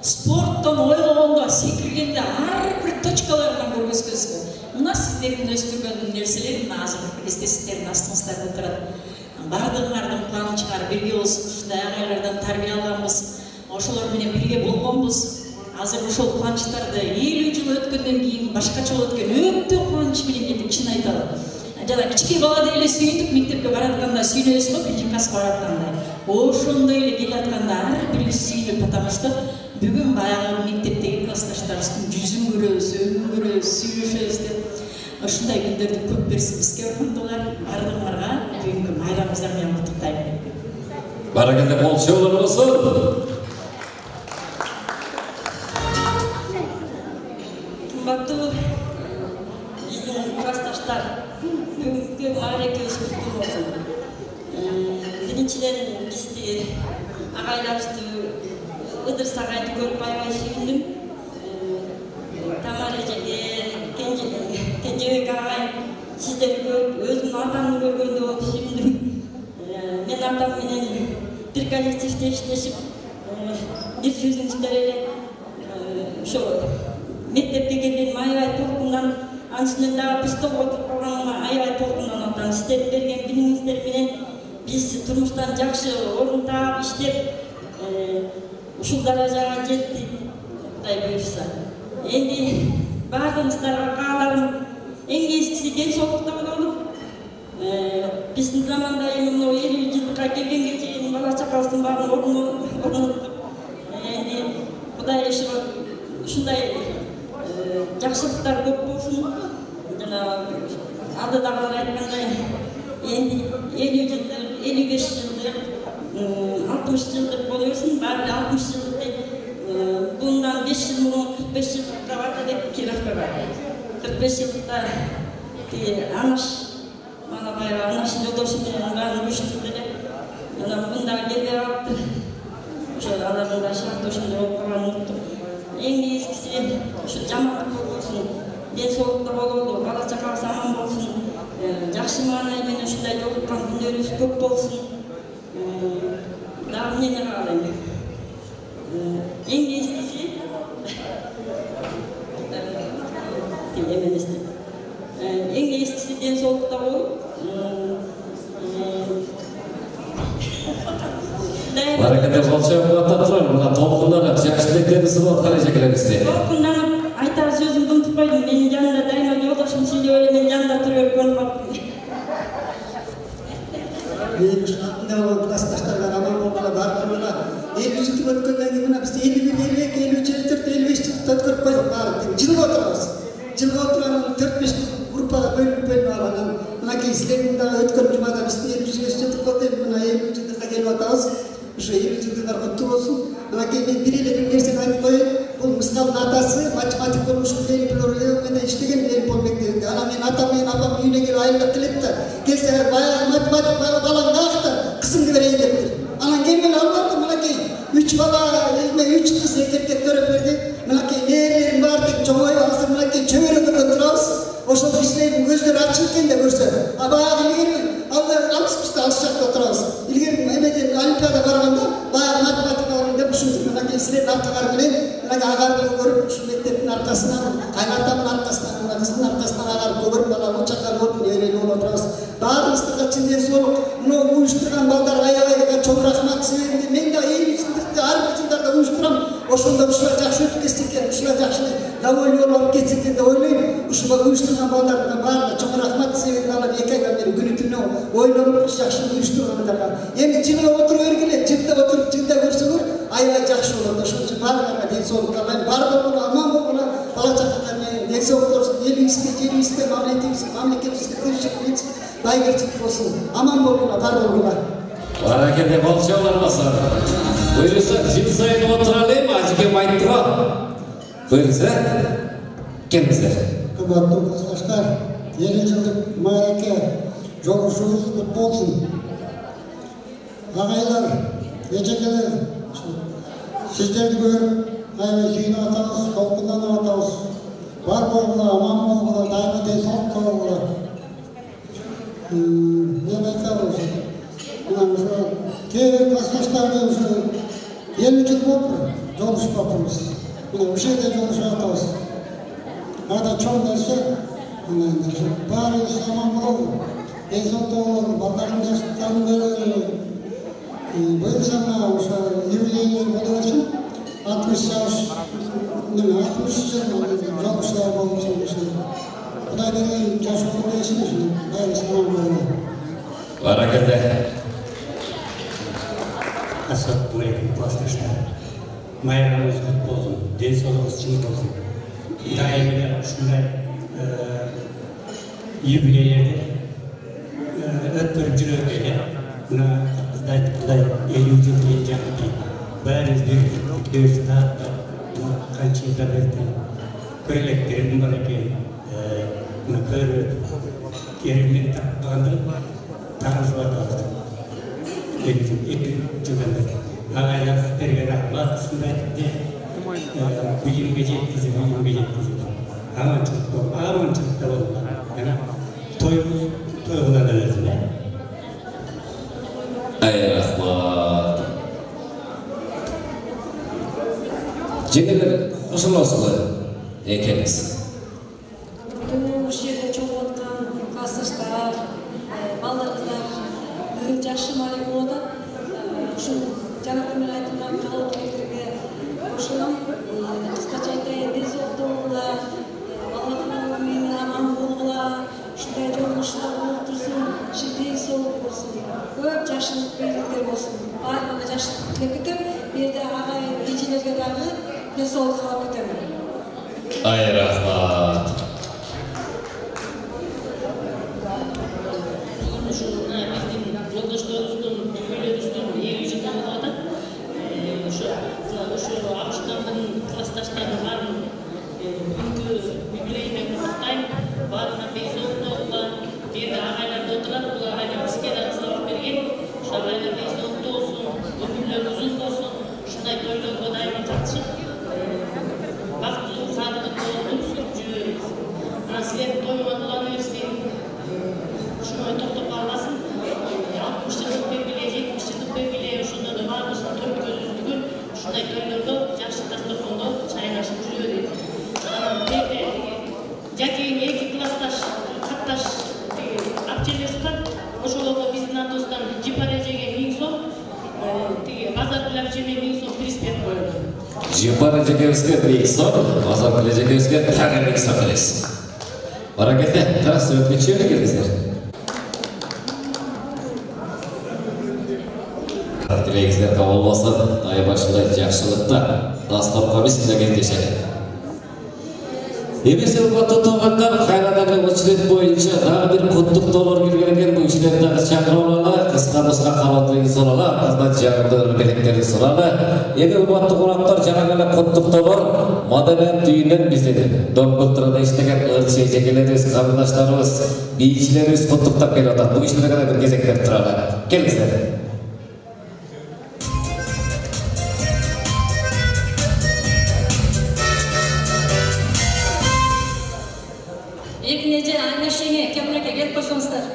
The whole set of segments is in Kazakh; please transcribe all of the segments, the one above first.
Спорттан ойлогондо, секиргенде ар бир точкалардан көргөзгөнсүз. Мына сиздердин өстүргөн нерселер азыр эстесиздердин астыңыздарда турат. Бардыгыңардын кубанычыңар бирге болсун. Ушундай агайлардан тарбия алганбыз. Ошолор менен бирге болгонбуз. Азыр ошол кубанычтарды 50 жыл өткөндөн кийин башкача болот экен. Өтө кубаныч менен кетип чын айталы. Жана кички бала деле сүйүндүк, мектепке баратканда сүйүнөбүз го, биринчи класска баратканда. Ошондой эле келатканда ар бирибиз сүйүнүп, потому что бүгүн баягы мектептеги классташтарыбыздын жүзүн көрөбүз, өңүн көрөбүз, сүйлөшөбүз деп. Ушундай күндөрдү көп берсин бизге урматтуулар. Бардыгыңарга бүгүнкү майрамыңыздар менен куттуктайм. Баракалла болчу болсун. Кымбаттуу биздин классташтар, бүгүнкү мааrekебиз құтты болсын. Биринчиден бизди агайларыбызды Ыдырыс агайды көрүп аябай сүйүндүм. Тамара эжеге, Кенжебек агай, сиздерди көрүп, өзүмдүн атамды көргөндө болуп сүйүндүм. Мен атам менен бир коллективде иштешип, бир жүзүңүздөр эле ошо мектепке келгеним аябай толкундан, анын дагы биз топ отуруп калганына аябай толкунданып атам. Сиздердин берген билимиңиздер менен биз турмуштан жакшы орун таап иштеп, ушул даражага жеттик. Кудай буйрса. Энди бардыгыңыздарга кааларым эң эскиси ден соолукта бололу. Биздин заманда эми 50 жылга келгенге чейин бала чакабыздын баарын орнуттук. Энди Кудай ушундай жакшылыктар көп болсун. Жана алдыдагылар айткандай энди 50 жылдыр, 55 жылдыр, 60 жылдыр боло берсин. Баары 60 жылдык дейт. Bundan 5 yıl mı 45 yıllıkta var da kirafta var. 45 yıllıkta anaş bana bayağı anaş yoldaşım ben güçlü dedi. Yani bundan geri yaptı. Şu adamın da şartlaşında okuran mutlu. En iyisi şu cemaat olsun. Den soğukta oldu. Bala çakal zaman olsun. Жақсы manayla şunday yolukkan günlerimiz көп olsun. Daha ne alayım. En iyisi en iyisi den soğukta olup Barakada bolsa muhatap turun, buna толкунданып, жакшы тилектерди сыйлап калай жекелерибизди. Толкунданып айтар сөзүмдү унутпойдум. Менин жанымда дайыма жолдошум сүйлөп эле менин жанымда туруп көрүп калыптыр. Менин ушундай болуп классташтарга аман болгула бардыгына 50 жылдык өткөндөн кийин мына биз 51, 52, 53, 54, 55 жылдыкты өткөрүп койдук баары. Жылга отурабыз. Жылга отурган 4-5 группага бөлүнүп алган. Мынакей силердин дагы өткөн жумада биз 50 жылдык болду, мына 50 жылдыкка келип атабыз. Ошо 50 жылдыктар куттуу болсун. Мынакей мен бир эле бир нерсени айтып коеюн. Бул Мыскалдын атасы математик болушу менен иштеген Элпол мектебинде. Анан мен атам менен апам үйүнө келип айылдап келет да. Келсе баягы математик балаң каякта? Кызымды берейин дептир. Анан келген албапты мынакей 3 бала, 3 кыз эркекке төрөп берди. Мынакей нээлерим бар деп чоңоюп алса мынакей чөбөрөгөндө турабыз. Ошол кишилердин көздөрү ачык экен да көрсө. Баягы илгери алыспызда алыс жакта турабыз. Илгери эмеден олимпиада барганда баягы математикаларын деп ушинтип мынакей силердин аркаңар менен мынакей агарып көрүп ушул мектептин аркасынан, кайнатамдын аркасынан, мына кыздын аркасынан агарып көрүп бала учакка болуп эле болуп турабыз. Баарыбызга чын ден соолук. Мына уюштурган балдар аябай чоң рахмат себеби мен да 50 жылдыкты ар бир жылдарда уюштурам. Ошондо ушулар жакшы өтүп кетсе экен, ушулар жакшы довольно болуп кетсе экен деп ойлойм. Ушуга уюштурган балдарга баарына чоң рахмат себеби алар 2 айдан бери күнү түнү ойлонуп жакшы уюштургандарга. Эми жылга отуруп бергиле, жылда отуруп жылда көрсөңөр аябай жакшы болот. Ошон үчүн баарыңарга ден соолук каалайм. Бар болгула, аман болгула, бала чакаңар менен ден соолук болсун. Элибизге, жерибизге, мамлекетибизге тиричилик, байгерчилик болсун. Аман болгула, бар болгула. Barakada bolsa olarmasa. Buyursa jil sayın oturalım, acıkım ayttıra. Buyursa, kimizler? Kıymetli arkadaşlar, 50 yıllık maraka joluşuğunuz kutlu olsun. Ağaylar, gecekeler, sizleri görüp, ayrı suyunu atamız, korkundan atamız. Var bolgula, aman bolgula, daima desoluk bolgula. Ne bekler olsun? Keyif arkadaşlarla 50 yıl oldu, joluşup atımız. Bu şeyde joluşup atımız. Arada çoğun derse, bari aman bolgula. Desolukta olur, bakarım desoluklarını böyle. Buyursa юбилейler olduğu için 60 yaş, 60 yıl joluşlar olmuş olmuşlar. Kuday beni yaş olduğu için bari saman bolgula. Barakada. Assalamualaikum klassdaşlar. Bayramınız kutlu olsun, den soğuğunuz çiğ olsun. Daimler şunday юбилейлerde ötürüp jüröpeli. Buna Kuday 50 yıl gelecek ki bariz bir üniversitede kança yıllar verdi. Köreleklerin var ki buna körü yerimden taklandı. Sürekli büyümge жеткізіп. Ağırçılıkta oldu. Yani toygular arasında. Ay rahmat. Жеңілдер қосылмасылы екенбіз. Бұл жерде çok отқан классташтар, балдарымыздар бүгін жақсы мали болды. Ушул жаңағы мен айтылған қалып кеткенге қосылам. Қысқаша айтайын, денсаулықта болғыла, Аллахтың өміріне аман болғыла, ушундай жолдошулар болып тұрсын, денсаулық болсын, көп жашылық бийликтер болсын. Барлығына жашылық тілеп кетем. Bu yerде ағай ежелерге дағы денсаулық қалап кетемін. Ay rahmat. Жипара жекебізге миксор, базар жекебізге тағы миксор келесіз. Бара кетті, тарас өтмекші өте келдіңіздер. Тілегіздер қабыл болсын, ай башында жақшылықта, дастар комиссияда кездеседі. Емесе ұлғатты тоғаттар қайрадағы очерет бойынша дағы бір құттық толыр келген бұл işlerді шақырулары, қысқа-нұсқа қалатырын сұралы, қаздан жағымдығыр белектерін сұралы. Еді ұлғатты қонақтар жаңағына құттық толыр маданет түйінен біздеді. Домбылтырында іштеген ұртшы жекелеріміз, қарындаштарымыз, бейшілеріміз құттықтап келіп отады. Бұл işlerге бір кезектер тұрады. Келіңіздер. Екінеде аңашеңе кемлеке келіп қосыңыздар.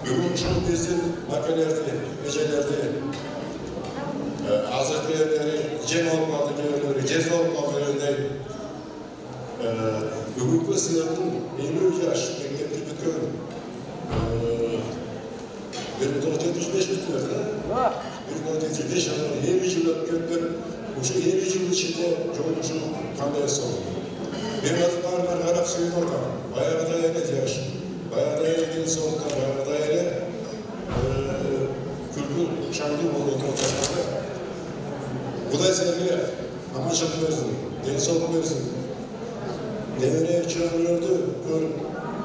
Бүгін шоу кезден мәкелерді, межелерді, азырғы ерлері, жем алып қалды ерлері, жез алып қалды ерлері. Бүгінгі сыйлардың 50 жаш мектепті біткен 1975 біткен, 1975 жылы 50 жыл өткендер, осы 50 жыл ішінде жолушы қандай сол. Мен азбарынан қарап сөйді отам, баяғыда әлі жаш. Баяғыда елген соңында, баяғыда елі күлгін шаңды болып отырғанда Құдай сәлге аманшылық берсін, денсаулық берсін. Немере чөңгілерді көріп,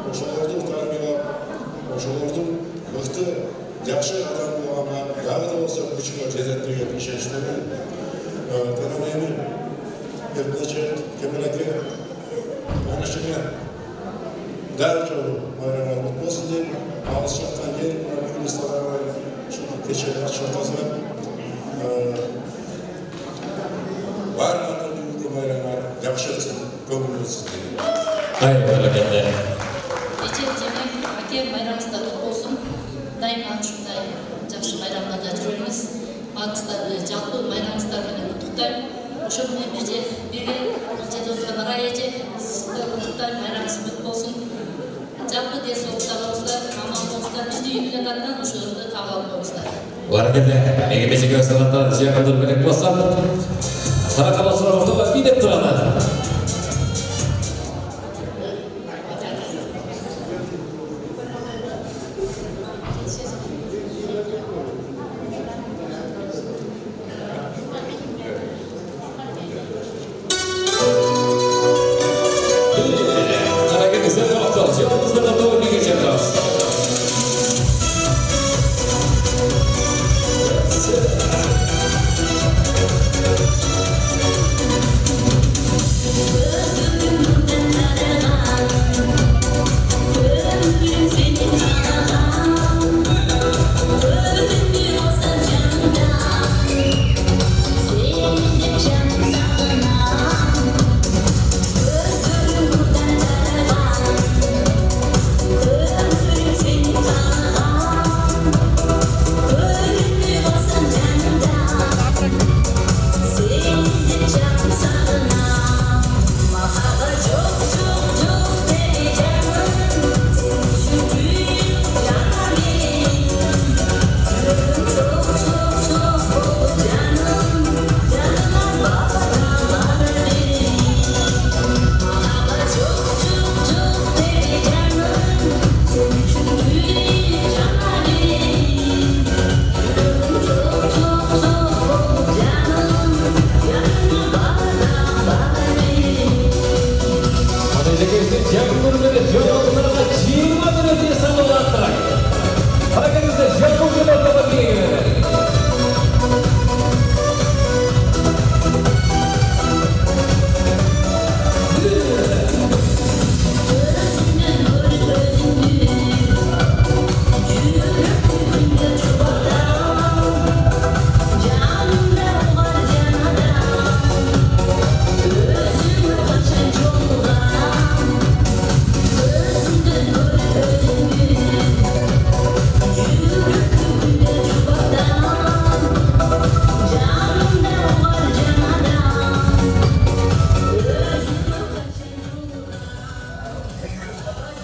ошалардың тарбиялап, ошалардың мықты, жақсы адам болғанға, дағы да болса күшіға жетеді деген ішеншілерін танымаймын. Бірнеше кемелеке, анашыға дәл жолы майраға ұтмасын деп, алыс жақтан келіп, күністаға кешені шортасына барлығы бүгінгі майраға жақсы өтсін, көңіл өтсін. Hayır, böyle geldi. Ece, Cemil, Ake bayramımızda kutlu olsun. Daima жалпы майрамыңыздар менен куттуктайм. Ошол менен бирге эже отырган Арай эже сизди куттуктайм, майрамыңыз бүт болсун. Жалпы ден соолуктарыңыздар, аман болуңуздар, бизди үй менен аткан ошолорду кабыл алыңыздар. Баракелде, мегемежеге сыраттар жиякадыр белек болсам, саракала сурабыртыга үй деп турады.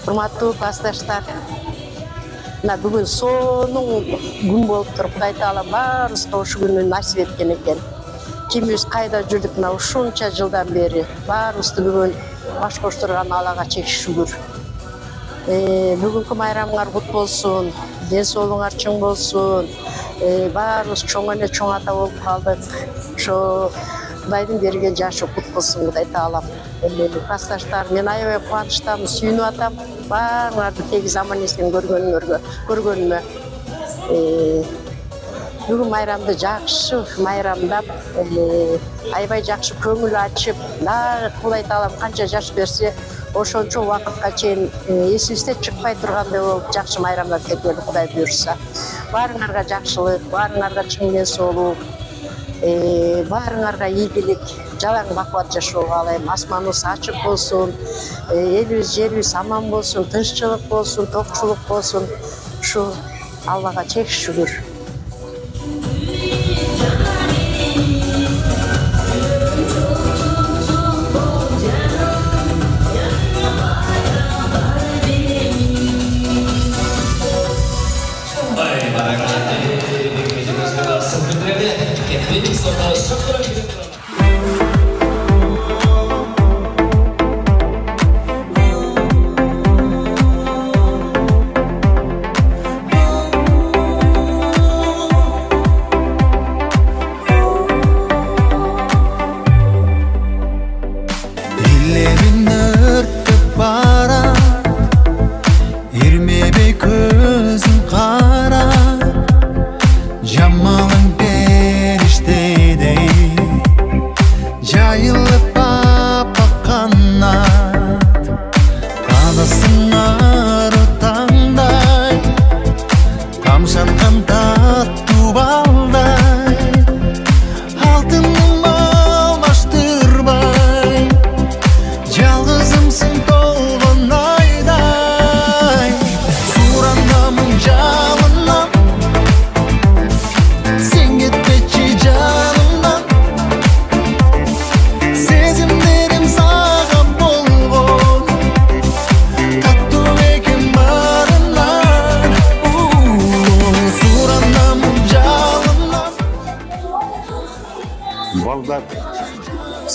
Урматтуу классташтар, мына бүгүн сонун күн болуп туруп, Кудай Таала баарыбызга ушул күнү насип эткен экен. Кимибиз кайда жүрдүк, мына ушунча жылдан бери баарыбызды бүгүн баш коштурган Аллага чек шүгүр. Бүгүнкү майрамыңар кут болсун, ден соолугуңар чың болсун. Баарыбыз чоң эне чоң ата болуп калдык. Ошо Кудайдын берген жашы кут болсун, Кудай Таалам. Классташтар, мен аябай кубанычтамын, сүйүнүп атам. Баарыңарды тегиз аман эсен көргөнүмө. Бүгүн майрамды жакшы майрамдап, аябай жакшы көңүл ачып, Кудай Таалам канча жаш берсе, ошончо убакытка чейин эсибизде чыкпай тургандай болуп жакшы майрамдап кетели, Кудай буйрса. Баарыңарга жакшылык, баарыңарга чың ден соолук, баарыңарга ийгилик, жалаң бакубат жашоо каалайм. Асманыбыз ачык болсун, элибиз жерибиз аман болсун, тынччылык болсун, токчулук болсун. Ушу Аллага чек шүгүр.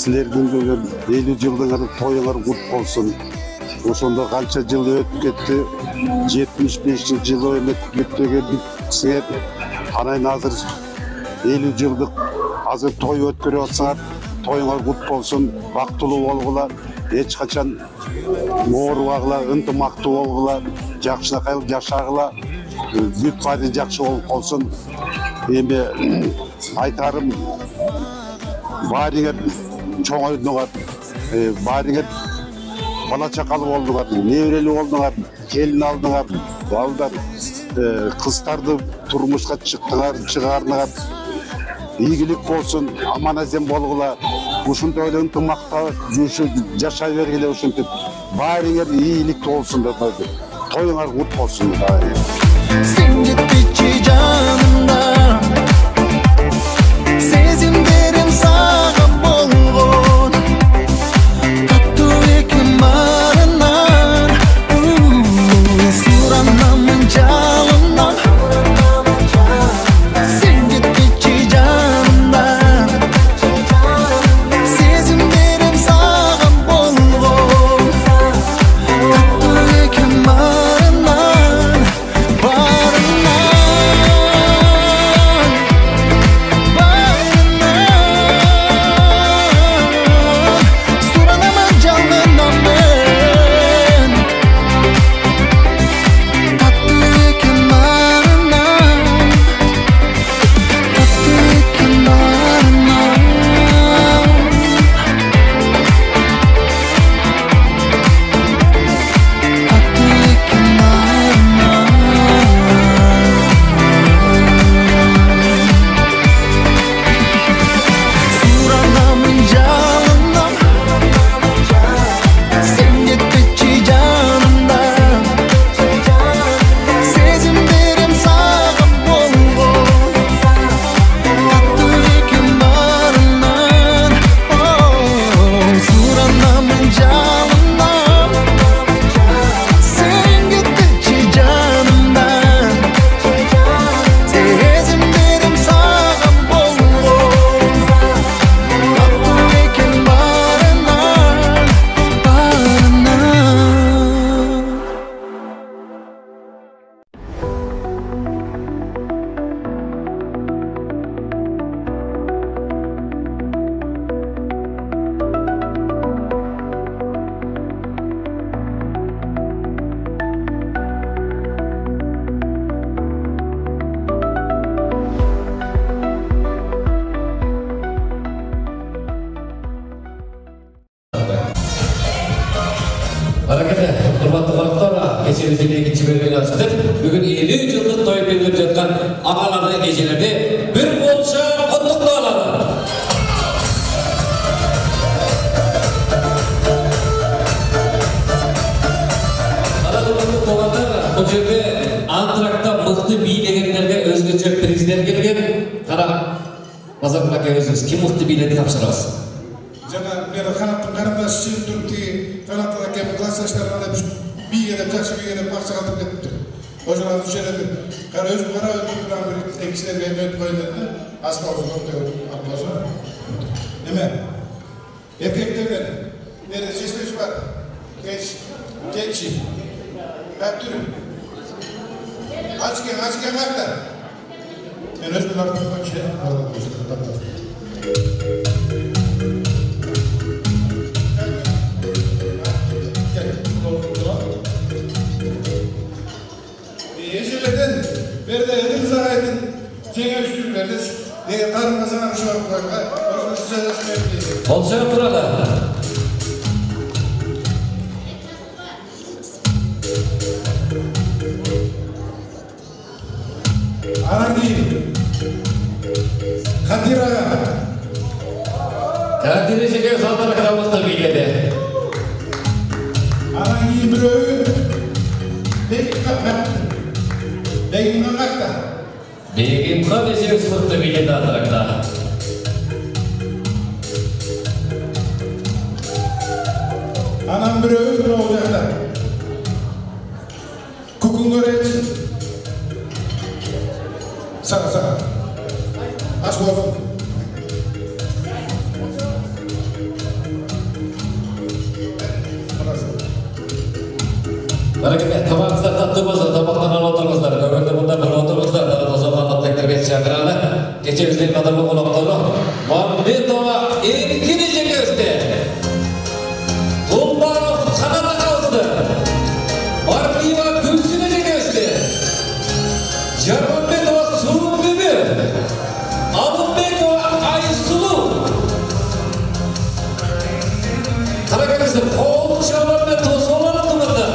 Силердин бүгүн 50 жылдың тоюңар кут болсун. Ошондо канча жыл өтүп кетти. 75-жылы өтүп силер анан азыр 50 жылдык азыр той өткөрүп атсаңар, тоюңар кут болсун, бактылуу болгула, эч качан оорубагыла, ынтымактуу болгула, жакшынакай жашагыла, бүт баары жакшы болуп калсын. Эми айтарым, баарыңар чоңойдуңар, баарыңар бала чакалы болдуңар, неберелүү болдуңар, келин алдыңар, балдар, кыздарды турмушка чыгардыңар. Ийгилик болсун, аман азем болгула, ушундай эле ынтымакта жашай бергиле, ушинтип баарыңар ийгиликтүү болсун деп тоюңар кут болсун. Sen gittikçe canımda sezimlerim sağa bolgun tatlı ekim barınar suranamın calımda sen gittikçe canımda sezimlerim sağa bolgun tatlı ekim barınar Bugün 50 yıllık toy belirlep жатқан ağalarını, ecelerdi bir bolça құттықтаулары. Арадылығы болғандар, бұл жерде антракта мықты бийлегендерге өзгөчө призлер келген. Қара, Базаркүл ака өзіңіз кім мықты бийлерді тапсырасыз? Жана мені қанаттың қарындасы сүйіп тұрыпты, қанаттың әкем классташтарына бейгеніп, жақсы бейгеніп, бақсы қалтып кетіп тұр. Ожалады жүреді. Қара өзім қара өтіп тұрған бір текістерге өтіп қойдырды. Астауыз көптегі арқыласы. Неме? Еркектерден, неде сестриш бар? Келші. Бәп түрі. Açken қақта. Мен өзімін артып қойшы. Алып көшті таптады. Ежелерден берді еліміз ағайдың жеңе үшкілерді деген тарымызына ұшақ қойға ұшық жазасын өтпейді. Ол сөйіп тұрады. Анан кейін Қатир аға. Қатир жеке салдар қырамықты биледі. Анан кейін біреуі Begim қақта. Begim қан есең сылықты биледі атырақта. Анан біреуі бұл жақта. Күкін көреді. Саға. Аш болдым. Barakalla, tamamızlar tatlı bolsa, tabaqtan al oturыңыздар. Көңілді бұнда бір отырыңыздар. Дағы тозаманлық тәңдерге шақыралы. Кече өздерін қадірлі қонақтары Мамбетова Еркіне жекеусте. Тұлбаров Қанат ағауызды. Барбиева Гүлсіне жекеусте. Жарманбетова Сұлубүбі. Алымбекова Айсұлу. Қаракөңіздер, қолын шаулармен тосолары тұмырды.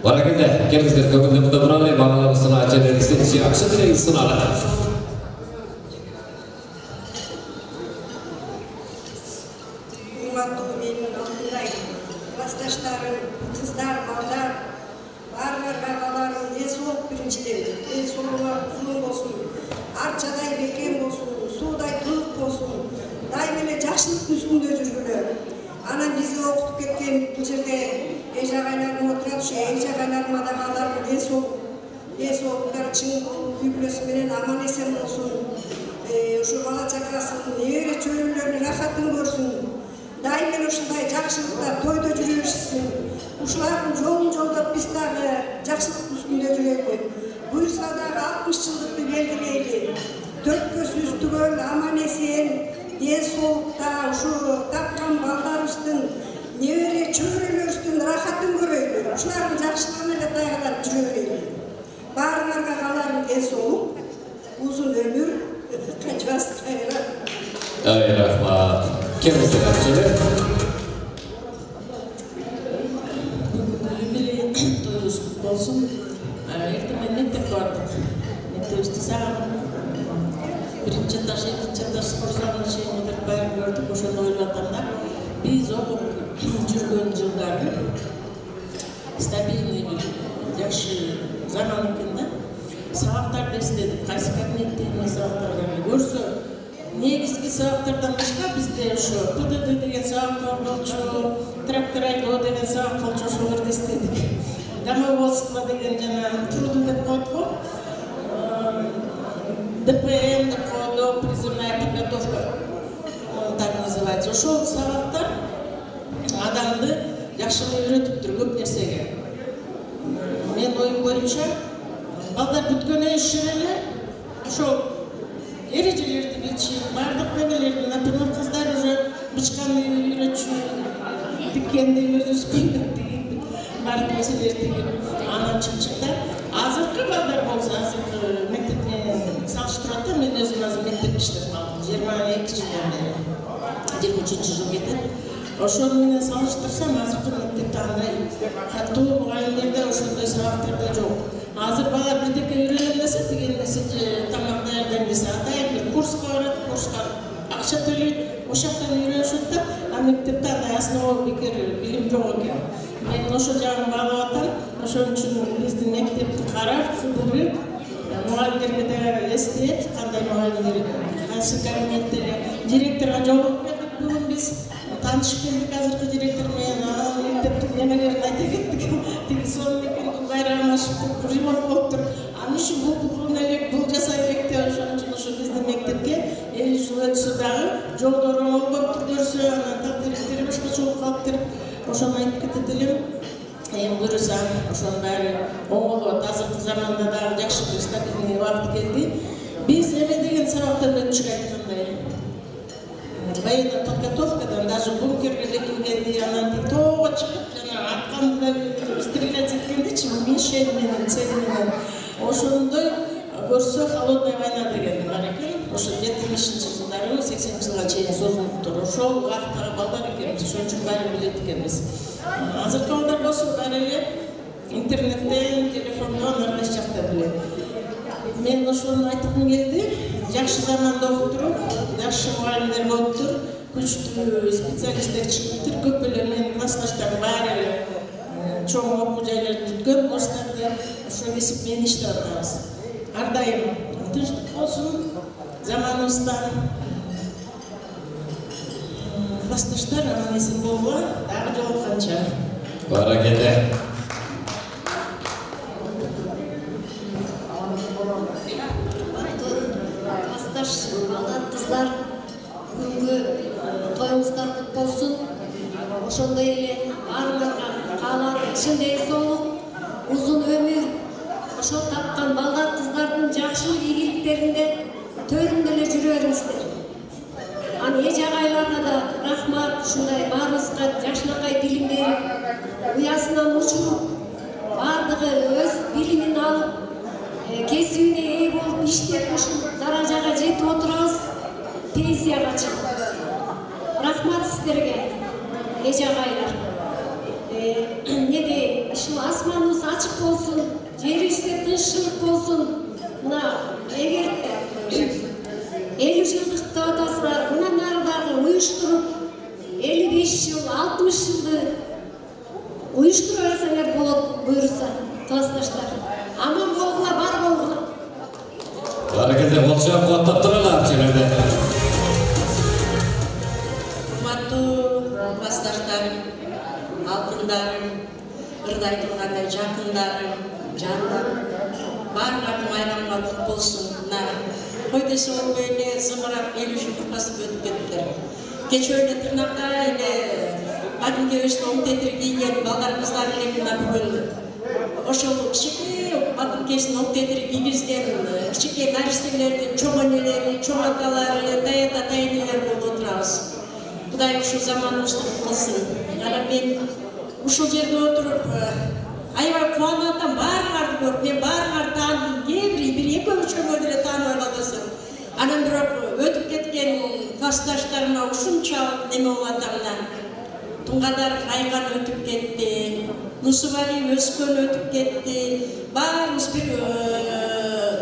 Barakalla, kelingizlar ko'ngilni bunday bo'ralay, bolalarimizni achalarimizni yaxshi tilaymiz sunalar. Hurmatli mening oldimdagi klassdoshlarim, qizlar, bolalar, barlarga ағаларым, денсаулық біріншіден, денсаулығы uzun болсын, арчадай бекем болсын, судай тұнық болсын, дайым эле жакшылыктын үстүндө жүргүлөр. Анан бизди окутуп кеткен бул жерде эже агайларым отурат, ошо эже агайларыма да ағаларым денсаулыктары чың үй бүлөсү менен аман эсен болсун. Ошо бала чакасын, небере чөбүрөлөрүнүн рахатын көрсүн. Дайым эле ушундай жакшылыктар тойдо жүрө беришсин. Ушулардын жолун жолдоп биз дагы жакшылыктын үстүндө жүрөлү. Буюрса дагы 60 жылдыкты белгилейли. Төрт көз үстүгөл аман эсен, денсаулыкта ушу тапкан балдарыбыздын небере чөбүрөлөрүбүздүн рахатын көрөйлү. Ушулардын жакшылыгына эле дайгалап жүрө берели. Баарыңарга кааларым денсаулык, узун өмүр, качбас кайрат. Рахмат. Келіңіздер әпшелер. Todos bolsun. Ertemen mектеп бардык. Мектебизди сагынып. Биринчи этаж, экинчи этаж спортзалын шейинде баарын көрдүк. Ошону ойлоп атканда биз окуп жүргөн жылдары стабильный бир жакшы заман экен да. Сабактарды эстедик. Кайсы кабинетте эмне сабактар көрсө, негизги сабактардан башка бизде ошо ПДД деген сабак болчу, трактор айдоо деген сабак болчу, ошолорду эстедик. Домоводство деген жана трудный деп коет го. ДПМ деп коет, призывная подготовка. Так называется. Ошол сабактар адамды жакшылап үйрөтүптүр көп нерсеге. Мен оюм боюнча балдар бүткөнөн ишин эле ошол эрежелерди билчү, бардык немелерди, например, кыздар уже бычканды үйрөтчү, тиккенди өз өскөндү, бардык нерселерди тигип, анан чыгып. Азыркы балдар болсо, азыркы мектепте салыштырганда мен өзүм азыр мектепте иштеп калдым. 22 жылдан бери. 23 жыл кетет. Ошону менен салыштырсам, азыркы мектепте андай катуу мугалимдерде ошондой сабактар жок. Азыр бала бирдеке үйрөнөм десе, деген нерсе тамак даярдайм десе, атайын бир курска барат, курска акча төлөйт, ошоктон үйрөнүшөт да, а мектепте андай основа бекер билим жок экен. Мен ошо жагын багып атам, ошон үчүн биздин мектепти карап, кыдырып, мугалимдерге да эстеп, кандай мугалимдер, кайсы кабинеттери, директорго жолугуп бердик бүгүн биз. Таанышып келдик азыркы директор менен, мектептин немелерин айта кеттик. Тиги сонун экен, байрагын ашыптыр, ремонт болуптур. Аны үчүн бул элек, бул жасай элек деп ошон үчүн ошо биздин мектепке 50 жыл өтсө дагы жолдору оңгоптур көрсө, анан так директори башкача болуп калыптыр. Ошону айтып кетет элем. Эми буюрса, ошонун баары оңолот. Азыркы заманда дагы жакшы бир стабильный убакыт келди. Биз эме деген сабактан өтчүк айткандай. Военная подготовкадан даже бункерге киргенди, анан тоого чыгып, жана атканда стрелять эткендичи, мишень менен, цель менен. Ошондой көрсө холодная война деген бар экен. Ошо 70-жылдары 80 жылга чейин созулуптур. ошол убакыттагы балдар экенбиз, ошон үчүн баарын билет экенбиз. Азыркы балдар болсо баары эле интернеттен, телефондон ар кайсы жакта билет. Мен ошону айткым келди. Жакшы заманда окуп туруп, жакшы мугалимдер болуптур, күчтүү специалисттер чыгыптыр. Көп эле менин классташтарым баары эле чоң окуу жайларды бүткөн достарды ошол кесип менен иштеп атабыз. Ар дайым тынчтык болсун, заманыбызда классташтар аман эсен болуп, дагы жолукканча. Баракелде. Классташ, балдар, кыздар, бүгүнкү тоюңуздар кут болсун. Ошондой эле баарыңарга кааларым ичиндей соолук, узун өмүр, ошол тапкан балдар, кыздардын жакшылык ийгиликтеринде төрүндө эле жүрө бериңиздер. Аны эже агайларга да рахмат, ушундай баарыбызга жакшынакай билим берип, уясынан учуруп, баардыгы өз билимин алып, кесибине ээ болуп иштеп ушул даражага жетип отурабыз, пенсияга чыгып. Рахмат сиздерге, эже агайлар. Не дейм, ушул асманыбыз ачык болсун, жерибизде тынччылык болсун. Мына эгер 50 жылдыкты деп атасыздар, мына нарыдагы уюштуруп 55 жыл, 60 жылды уюштура берсеңер болот, буюрса, классташтар. Аман болгула, бар болгула. Баракелде, болчу кубаттап туралар жерде. Урматтуу классташтарым, алтындарым, ырдай тургандай жакындарым, жандарым, баарларым айрамга кут болсун. Кой десе болбой эле зымырап 50 жыл басып өтүп кеттиler. Кечээ эле тырнакта эле кадимки өстө оң тетир кийген балдар, кыздар эле мына бүгүн ошол кичинекей кадимкесин оң тетир кийгизген кичинекей наристелердин чоң энелери, чоң аталары, тайата тайнелер болуп отурабыз. Кудай ушул заманыбызды кылсын. Анан мен ушул жерде отуруп аябай кубанып атам, баарыңарды көрүп, мен баарыңарды таандым, бир эки үчөөңөрдү эле тааныбай калдым. Анан бирок өтүп кеткен классташтарыма ушунчалык неме болуп атам да. Туңгадар Айган өтүп кетти, Нусубали Өскөн өтүп кетти. Баарыбыз бир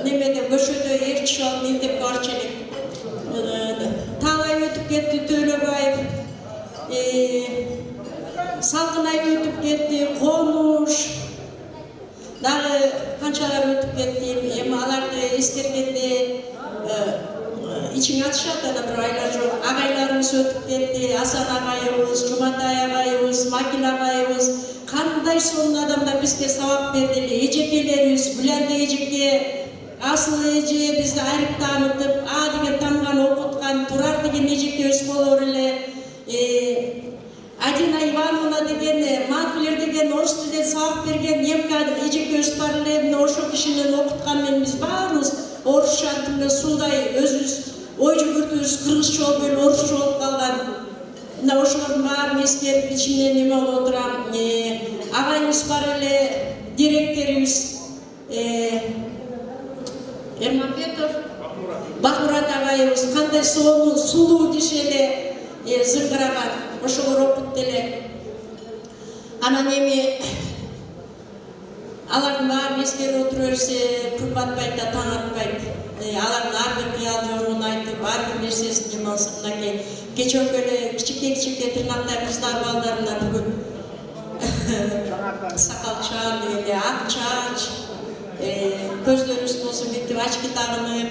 немеде көчөдө ээрчип алып мектепке барчу элек. Таалай өтүп кетти, Төлөбаев. Салкынай өтүп кетти, Конуш. Дагы канчалар өтүп кетти. Эми аларды эскергенде ичиң атышат, анан бир айлар жок. Агайларыбыз өтүп кетти, Асан агайыбыз, Жуматай агайыбыз, Макил агайыбыз. Кандай сонун адамдар бизге сабак берди эле. Эжекелерибиз, Гүланды эжеке, Асыл эже бизди айрып таанытып, А деген тамган окуткан, Турар деген эжекебиз болор эле. Адина Ивановна деген, Матвилер деген орус тилинен сабак берген Емка эжекебиз бар эле. Ошол кишинин окуткан менен биз баарыбыз орусча тилинде суудай өзүбүз ой жүгүртүбүз кыргызча болбой эле орусча болуп калган. Мына ошолордун баарын эскерип ичимден неме болуп отурам. Агайыбыз бар эле, директорубуз Эрманбетов, Бакмурат агайыбыз кандай сулуу киши эле зыңгыраган, ошолор окуп эле. Анан эми алардын баарын эскерип отура берсе, көп атпайт да таң атпайт. Алардын ар бир кыял жорун айтып, ар бир нерсесин неме алса, мынакей кечээкү эле кичикей тырнактай кыздар балдарына бүгүн сакалчан эле, ак чач, көздөрүбүз болсо мынтип очки тагынып,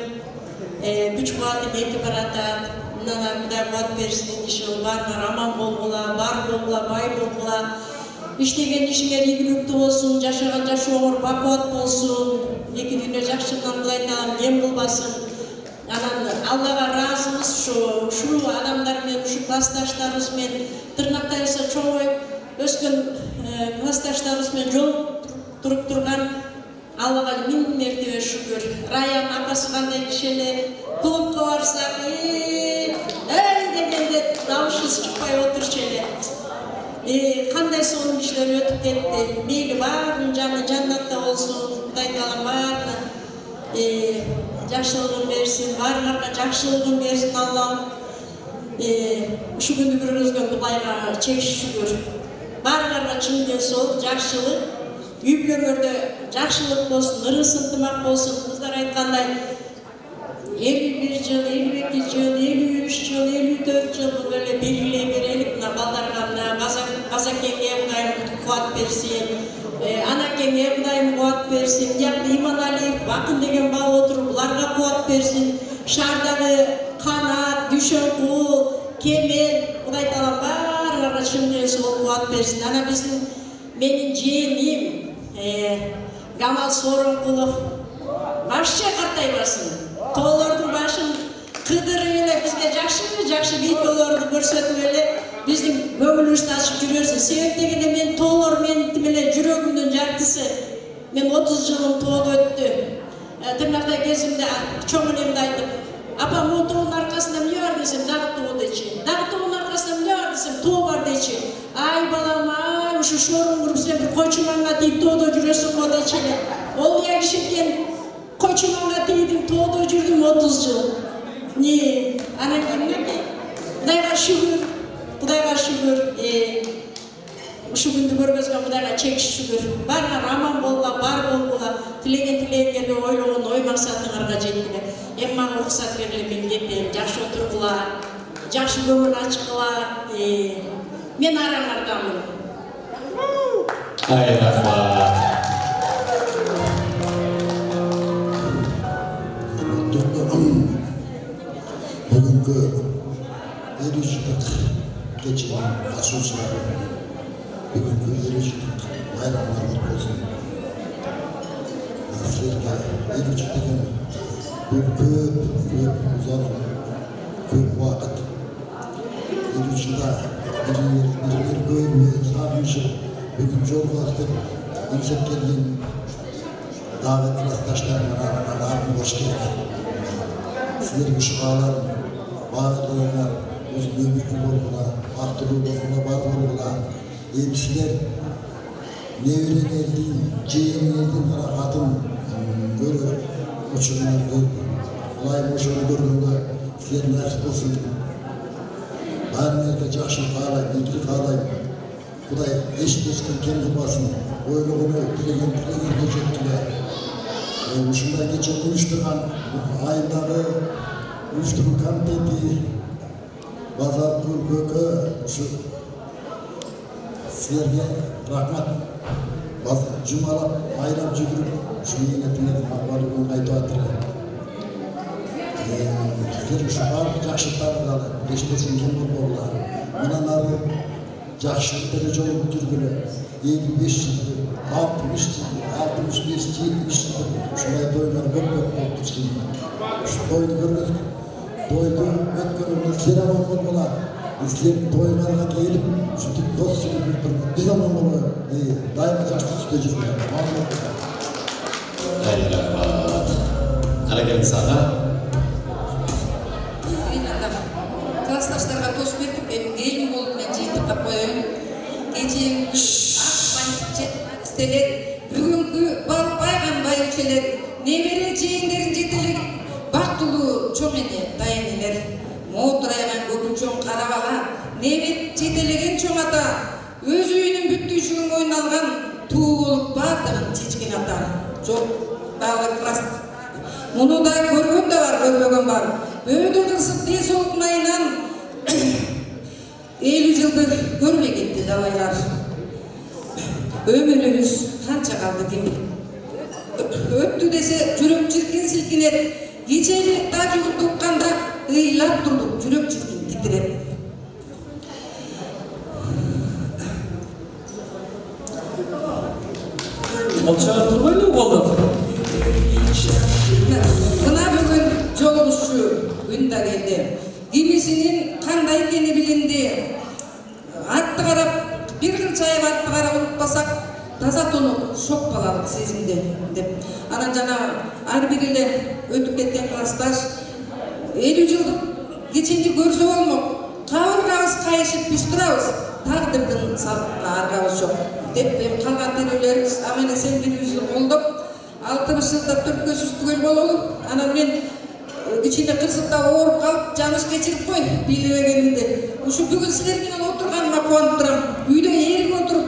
күч кубаты кетип баратат. Мындан Кудай кубат берсин, иншалла баарыңар аман болгула, бар болгула, бай болгула. Иштеген ишиңер ийгиликтүү болсун, жашаган жашооңор бакубат болсун. Эки дүйнө жакшылыгынан Кудай таалам кем кылбасын. Анан Аллага ыраазыбыз ушул адамдар менен, ушул классташтарыбыз менен тырнактайса чоңоюп өскөн классташтарыбыз менен жол туруп турган Аллага миң мертебе шүгүр. Раян апасы кандай киши эле, клубка барсак, дегенде дауышыбыз чыкпай отурчу эле. Кандай сонун кишилер өтүп кетти. Мейли баарынын жаны жаннатта болсун. Кудай таалам баарына жакшылыгын берсин, баарыңарга жакшылыгын берсин Аллам. Şu günü görürüzgen Kudayga çek şükür. Barlarga çın densoğluk, жақшылық, үй-бүлөлөрдө жақшылық болsun, ырыс ынтымақ болsun. Kızlar aytқандай 51 жыл, 52 жыл, 53 жыл, 54 жыл böyle belgiley berelip mına baldarga mına Kazakenge Kudayım kuat bersin, Anakenge Kudayım kuat bersin, Yaklı İmanaliyev Bakın degen bal oturup bularga kuat bersin, Şardağı Kanat, Düşenkuğul, Kemel, Kuday talan barlarga çın densoğluk kuat bersin. Ana bizim menin jeğenim Gamal Soronkulov başça kartaymasın. Toğlardın başın kıdırıyla bizge жақшы videolarını көрсетіп ele bizim көңілімізді ашып жүрерсің. Себеп дегенде мен тоğlar менің жүрегімнің жартысы. Мен 30 жылым тоğ өтті. Тырнақтай кезімде чоң енемді айтып, апам о тоğun арқасында не бар десем, дағы тоğ дейші. Дағы тоğun арқасында не бар десем, тоğ бар дейші. Ай балам, ай, ұшы шорын құрып сен бір қойчыманға тиіп тоğда жүресің о дейші. Ол егіш екен Koçumanga teydim, toğda жүрдüm 30 жыл. Ne? Ana kimdeki? Kudayga şükür. Şu gündü görgözgen Kudayga çek şükür. Barga aman bolla, bar bolgula, tilegen oyloğun, oy maksatыңarga жеткиле. Emma ruhsat berilip men ketем, жақшы oturgula, жақшы көңүл ачкыla. Men arаңardamын. Ay rahmat. Бүгінгі 50 жылдық кешенің қатысушылары бүгінгі 50 жылдық байрамдарыңыз болсын. Сіздерге 50 жыл деген көп ұзақ көп уақыт. 50 жылда бірлер көрмей сағынышып бүгін жолға іздеп еңсеп келген дағы классташтарына арнап қош келеді. Sizlerin şualarım, bağırlarına, uzun ömürlü olmalar, aktırlı olmalar, var olmalar, elbisiler, nevre geldiğim, ceğen geldiğim rahatım görür, uçurlar görür. Olayım hoşunu görürüm sizlerin nasip olsun. Barınlarda жақшылық қалайım, егілік қалайım. Құдай ешбестен кем қылмасын, ойлығыны тілегенге жеткіле. Ушундай кече уюштурган айылдагы уюштуруу комитети базардын көкө ушу силерге рахмат. Жумалап айлап жүгүрүп ушу ийнетиңердин баардыгын айтып атыр. Силер ушу баардык жакшылыктарды эчтесин кем болбогула. Мындан ары жакшылыктары жолуп жүргүлө 55 жыл, 60 жыл, 65 жыл, 70 жыл ушундай тойлар көп болуп турсын. Ушу тойду көргөзүп, тойду өткөрүүнү силер аман болгула. Силердин тойларга келип, ушинтип дос сүрүп туруп, биз аман болобуз. Дайыма жакшы түстө жүргүлөр. Rahmat. Hareket sana. Классташтарга тош берип, келин болуп мен жыйынтыктап коеюн. Кечээ істелер, бүгінгі байған байырчелер, небере жейіндерін жетелер, бақтылы чоң ене дайынелер. Моутырайған көкінчоң қарабала, небет жетелеген чоң ата, өз үйінің бүттүйшінің ойын алған туы болып бардығын чечкен ата. Жоқ, дағы класс. Мұны да көрген де бар, көрмеген бар. Бөйді қырсып дес олқынайынан 50 жылдыр көрмей кетті далайлар. Өміріміз қанша қалды деймін. Өтті десе жүрек жүрген сілкінер. Кешелік тажуы тұққанда ыйлап тұрдық, жүрек жүрген тітіреп. Ол шығар тұрмайды болды? Мына бүгін жолығышы үнда келді. Кимисinin қандай екені білінді. Атты қарап, bir қырчайып атты қарап ұлытпасақ, таза тоны шок балалық сезімде. Ана жана арбирилер өтіп кеткен классташ 50 жылдық кеченде көрсе болмақ. Қабырғамыз қайышып біз тұрамыз, тағдырдың салтына арғамыз жоқ. Деп қалған терелеріміз аман есен 100 жыл қолдып, 60 жылда Түркия түгел болуып, ана мен içinde kırsıkta oğurup kalıp canış geçirip koy bilmegенimde. Uşu бүгүн силер менен отурганыма кубанып турам. Үйдө эргип отуруп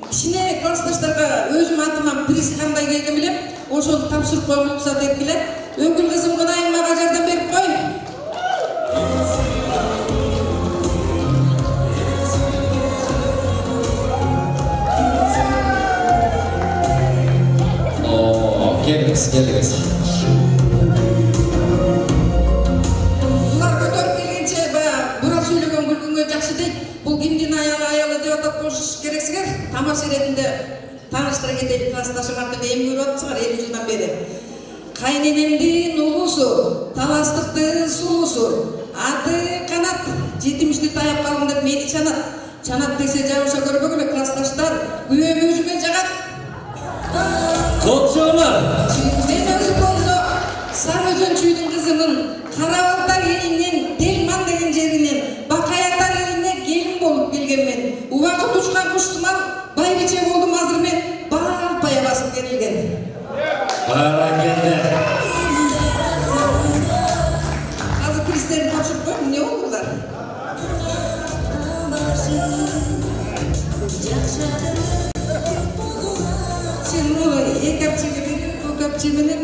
кичине классташтарга өзүм атыман приз кандай келген билем. Ошону тапшырып коюп уруксат эткиле. Өкүл кызым Кынайым мага жардам берип кой. Келіңіз. Бұлар көтеріп келгенше бұра сөйлеген күлгенге жақсы дейді. Бұл кимдин аялы деп атап болуш керексіңер. Тамаша ретінде таныштыра кетейік. Классташым артында ем көріп атсыңар 50 жылдан бері. Кайненемдин улусу, таластыктын сулусу, аты Канат, 70'li таяп калдым деп мени чанат. Чанат десе жабыша көрбөгүлө классташтар, күйөөм өзүмө жагат. Kopçular. Ben özüm oldu. Sarıcın çüydün kızının, Karavaltar elinden, Delman degen jerinden, Bakayatar eline gelin bolup gelgen men. Ubakıt uçkan kuştuman, baybiçe oldum hazır men, bal paya basıp gelgen. Barakende. Hazır kristlerini koşup koyun, ne oldular? Kapçımının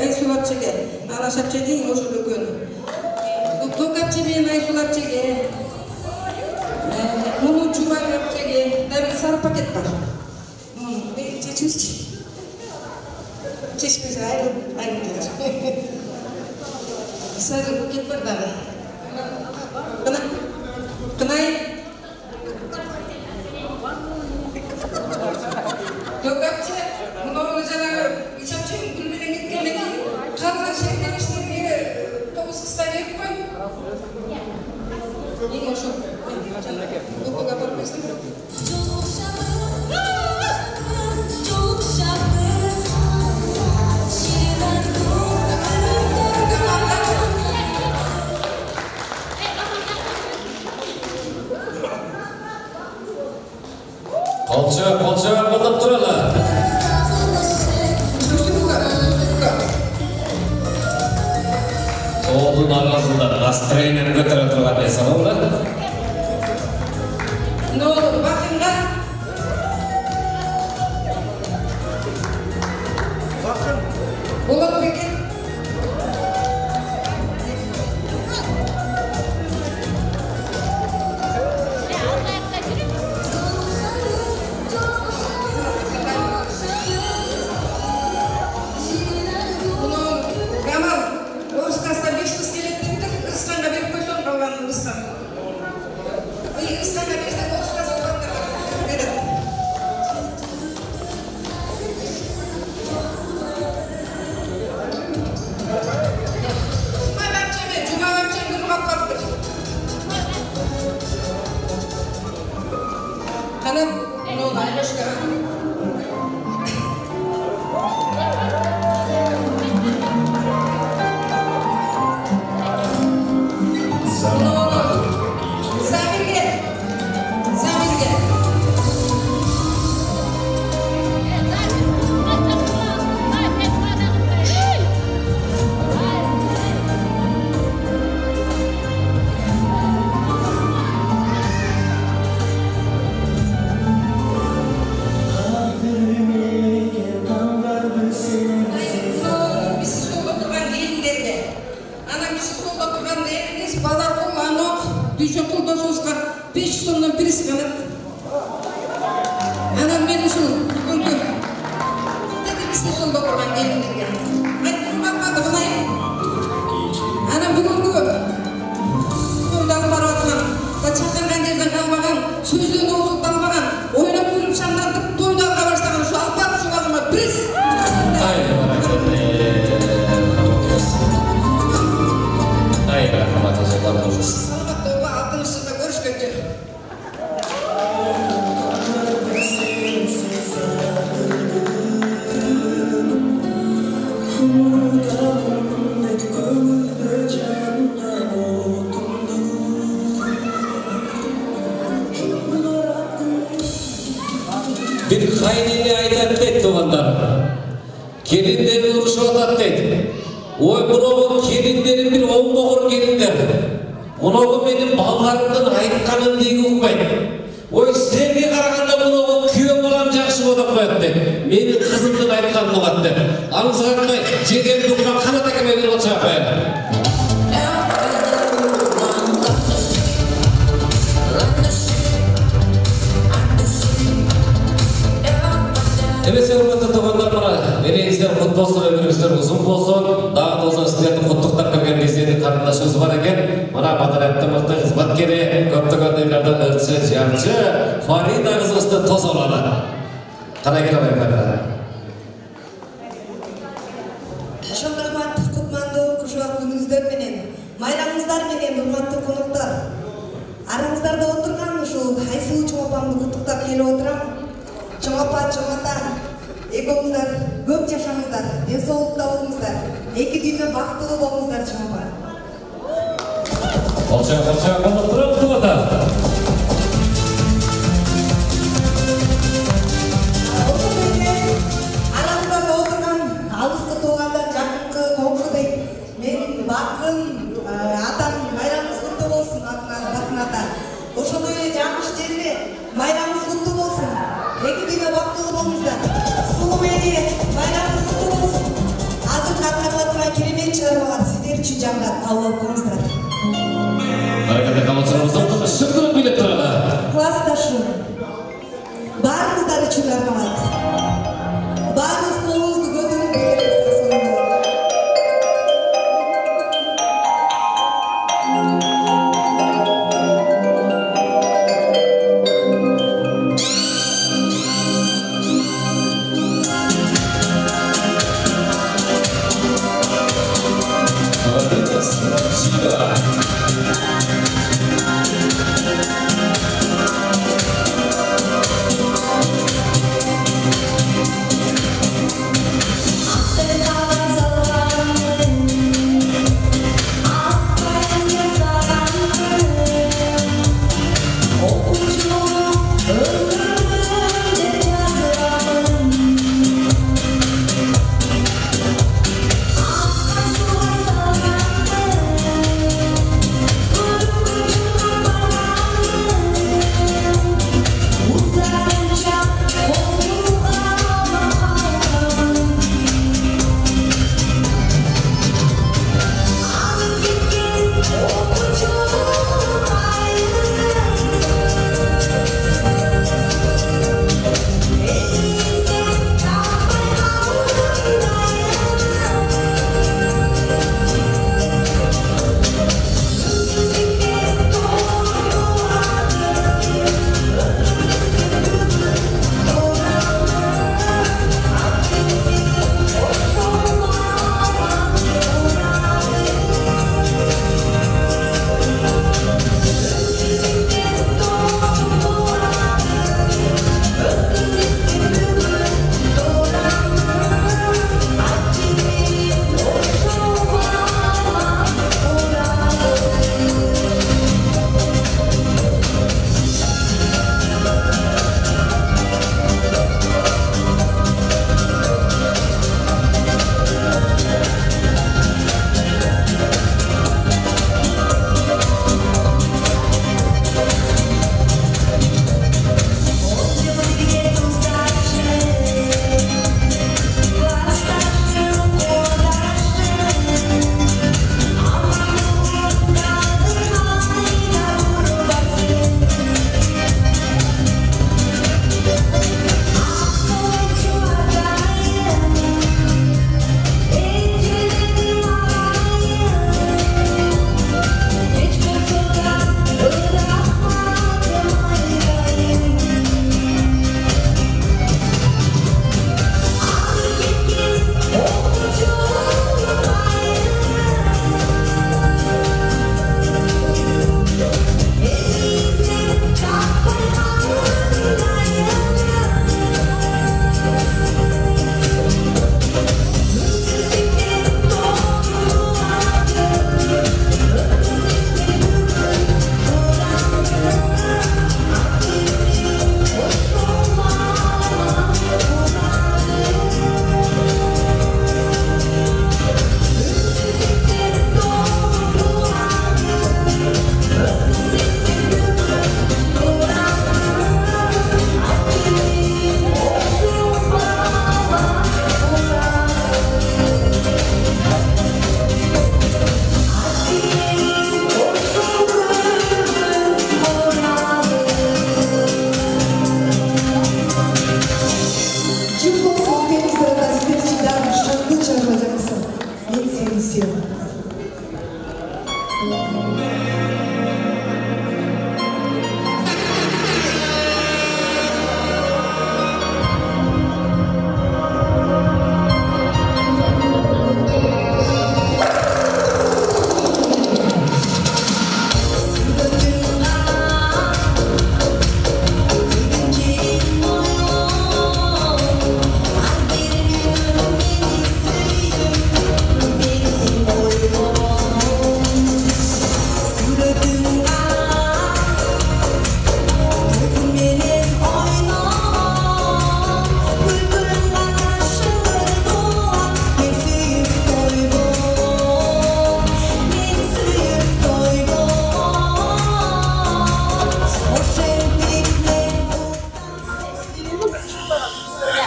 aysular çeke, alaşap çekeyin o şöyle koyun. Bu kapçımının aysular çeke, bunu çuval yap çeke, tabi sarı paket var. Çeşmiş. Çeşmiş ayrılır. Sarı paket var da. Kınay. Kapçı, bunu olacağına İçamçı gülmeden gitmedi. Kalkın şekerleştirdiği topuz kısta verip koy. İyi yaşa. Bu kadar mesle. Kolça bakıp durala. Oğlun arasında настроение götürüp durgan desa ola. Ne olur bakın da. Bakın. Olur peki. Bir kaynini aytat dedi tuğanlar. Gelinleri uruşup atat dedi. Oy bunu kelinlerin bir oğul gelinler. Onu benim ballarımdan ayıkkanın deygi uqmayın. Oy sizlerge qaraganda bunu kүйөө bolam жақсы болуп коет деп. Менин кызымдын айтканын угат деп. Аңызга карабай жеген дукман канат акеме берип отурат коет. Эмесе урматтуу туугандар, мына береңиздер кут болсун, өмүрүңүздөр узун болсун. Дагы болсо сиздерди куттуктап келген биздин карындашыбыз бар экен. Мына батараттымыздын кызматкери, көптөгөн ыйлардан ырчы, жарчы Фарида кызыбызды тосолону. Кана келе Фарида. Ошон рахмат, кутмандуу кушак күнүңүздөр менен, майрамыңыздар менен урматтуу коноктор. Араңыздарда отурган ушул айсылуу чоң апамды куттуктап келип отурам. Чоң апа, чоң ата, экөөңүздөр көп жашаңыздар, ден соолукта болуңуздар, эки дүйнө бактылуу болуңуздар, чоң апа. Болчо, болуп туруп ата. Арамыздарда отурган алыскы туугандар, жакынкы коңшудей менин бакын атам майрамыңыз куттуу болсун, бакын ата. Ошондой эле жакшы жерде майрамыңыз куттуу болсун. Эки дүйнө бактылуу болуңуздар. Сулуу мени майрамыңыз куттуу болсун. Азыр каткарылатырган керемет чыгармалар сиздер үчүн жамырат, кабыл алып коюңуздар. Бараката калачыбыздан шыктырып билип турат. Классташым, баарыңыздар үчүн арналат. Баарыңыз колуңузду көтөрүп билиңиздер сонун.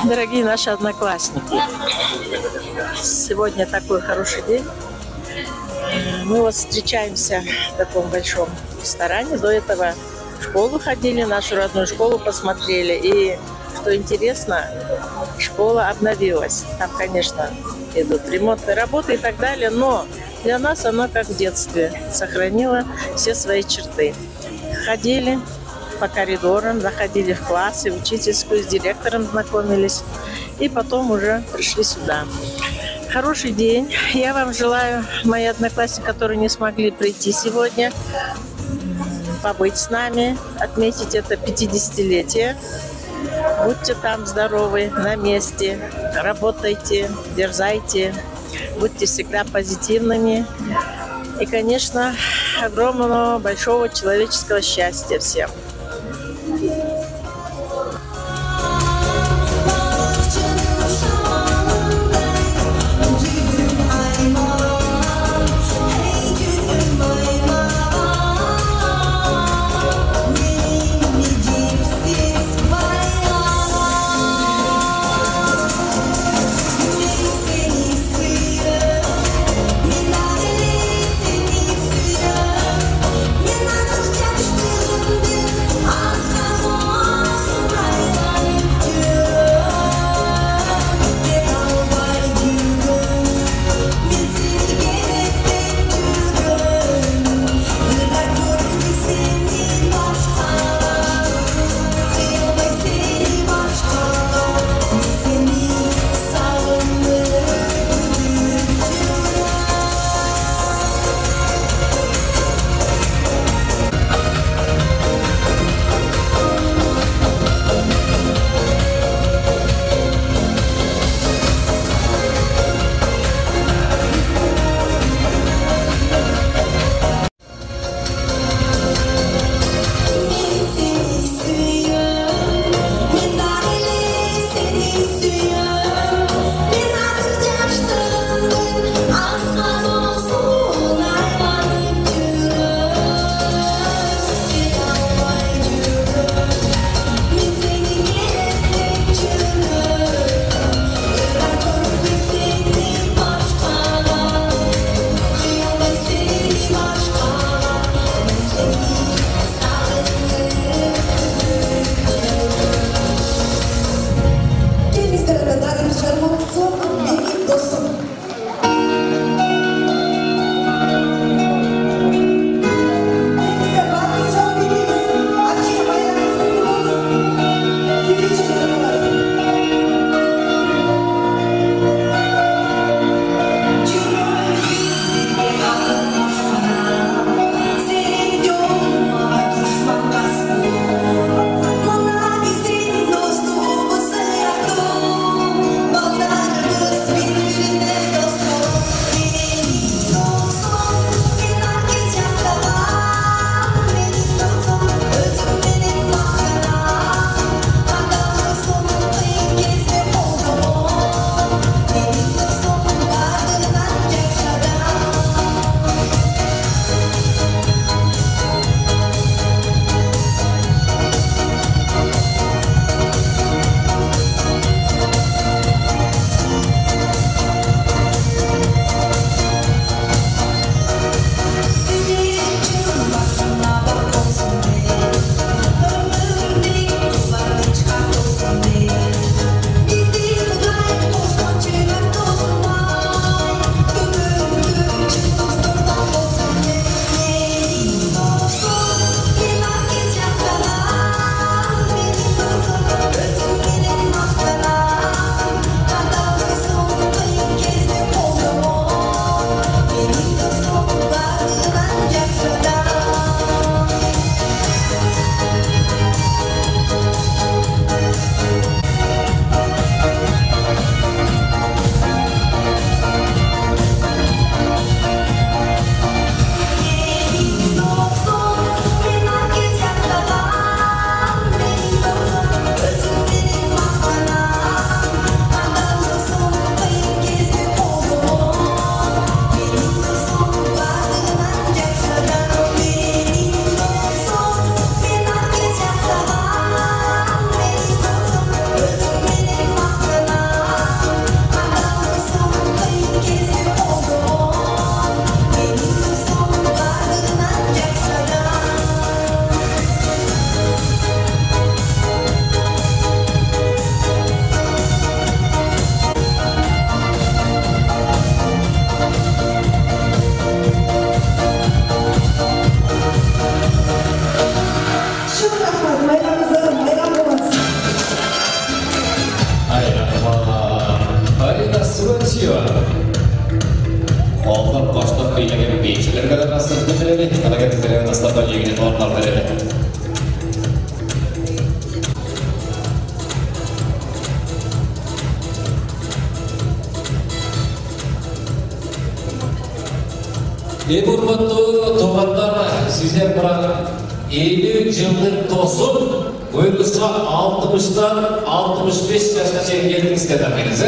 Дорогие наши одноклассники, сегодня такой хороший день. Мы вот встречаемся в таком большом ресторане. До этого в школу ходили, нашу родную школу посмотрели. И, что интересно, школа обновилась. Там, конечно, идут ремонтные работы и так далее, но для нас она как в детстве сохранила все свои черты. Ходили по коридорам, заходили в классы, в учительскую, с директором знакомились. И потом уже пришли сюда. Хороший день. Я вам желаю, мои одноклассники, которые не смогли прийти сегодня, побыть с нами, отметить это 50-летие. Будьте там здоровы, на месте, работайте, дерзайте, будьте всегда позитивными. И, конечно, огромного, большого человеческого счастья всем. Thank you. Чива. Қолдан қоштап билеген бейшілерге де қастық білдіреді, қаракеттерге тастапа жегіне орнал береді. Урматтуу туугандар, сиздер мына 50 жылдын тосуп, Ойгузга 60-тан 65 жашка чейин келдиңиздер да келсе.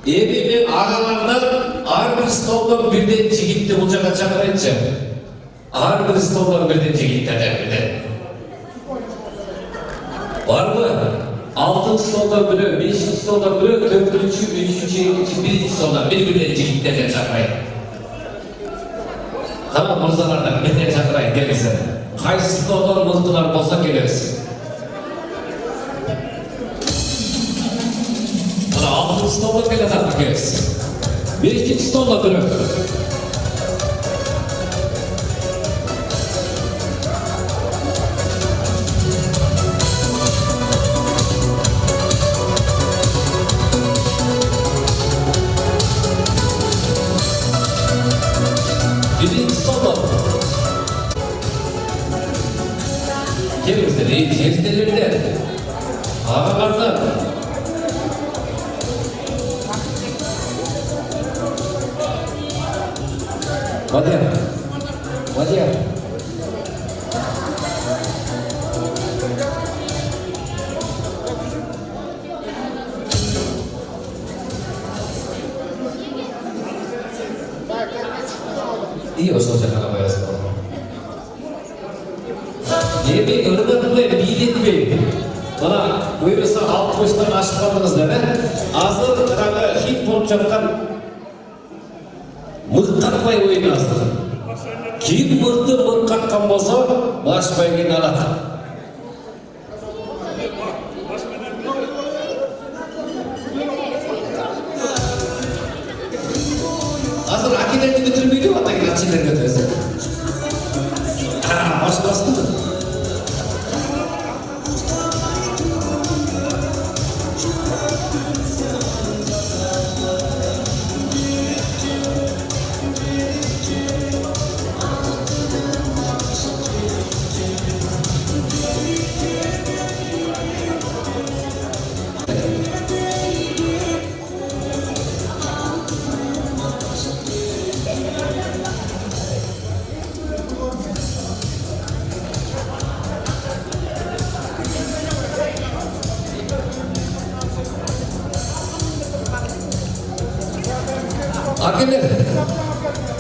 Эми мен агалардан ар бир столдон бирден жигитти бул жака чакырайынчы. Ар бир столдон бирден жигиттерден бирден. Барбы? 6 столдон бирөө, 5 столдон бирөө, 4-чү, 3-чү, 2-чү, 1-чү столдон бир-бирлерин жигиттерден чакырайын. Tamam mırzalardan benden çakırayın gelirse. Kaysı stollar mıltılar bolsa geliriz. Bana 6 stollar bile takmak geliriz. 1-2 stolla durur. Gelirse değil, gezdirirler. Ağalardan. Vadiyar. Vadiyar. İyi olsun hocam bayasın. Evi ırgatmay, biletmey. Bana buyursa 60'tan aşıkmadınız deme. Azır hit bolup жатқан mık katmay oyunu azır. Kim mıktı mık katkan bolsa baş baygın alat. Azır akilerini bitirmeydi o atayın açılar götürüyorsun. Baş bastı mı?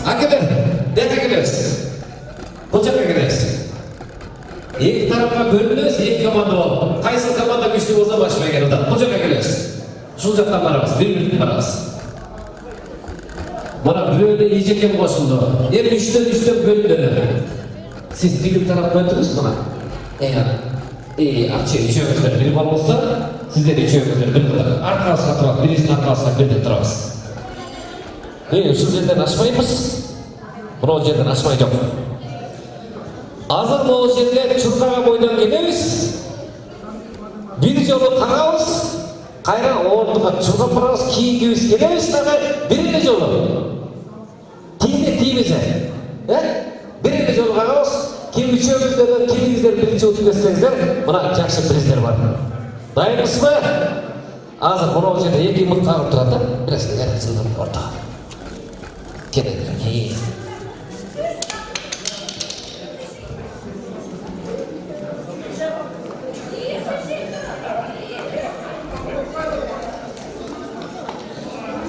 Akiler, deta gideriz. Koçak'a gideriz. İki tarafa bölünüyoruz, iki komanda ol. Kaysı komanda güçlü olsa başıma gel odan. Koçak'a gideriz. Şul jaktan baramız, bir baramız. Bana böyle yiyecek gibi koşuldu. Hem üçten bölünür. Siz bir taraf böldünüz bana. Eğer akçe içiyoruzlar bir bal olsa, sizler içiyoruzlar bir kadar. Arkasına taraf, birisinin arkasına bir de tarafız. Şu жерден ашпаймыз, мынау жерден ашмай жоқ. Азыр мынау жерде чуркага бойдан келебиз. Бир жолу карабыз, кайра ордуга чуркап барабыз, кийингибиз келебиз дагы бир эле жолу. Тийбесе. Бир эле жолу карабыз, ким үчөөңүздөр, кимиңиздер биринчи утуп кетсеңиздер, мына жакшы приздер бар. Дайынбызбы? Азыр мынау жерде эки мык кагып турат да, биресин арасында ортого. Hey.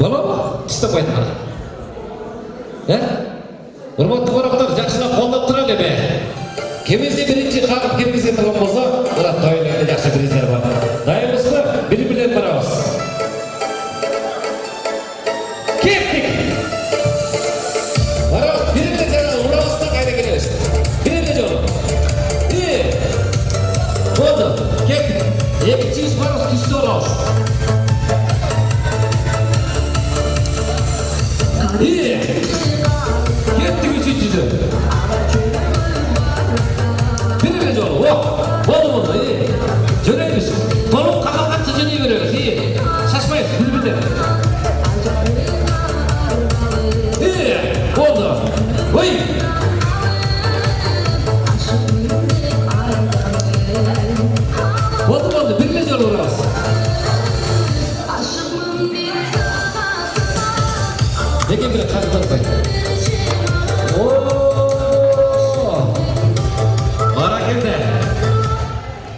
Bolom, istep aytma. Hurmatly konoqlar, жакшылап колдоп туралы эме. Кимизде биринчи кагып киргизген болгон болсо, мына тойлордо жакшы приздер бар. Дайынбызбы? Бири-бирлеп барабыз. Кеттик. Ekçiyiz varız, üstü olağız. İyi. Gittik üçüncüsü. Birimiz oldu. Oldu bunu, iyi. Dönemiz. Balon kakalkan tıcını veriyoruz, iyi. Şaşmayız, birbirine. Birine жол ұрас. Неге бір қақтырпай? Бара келді.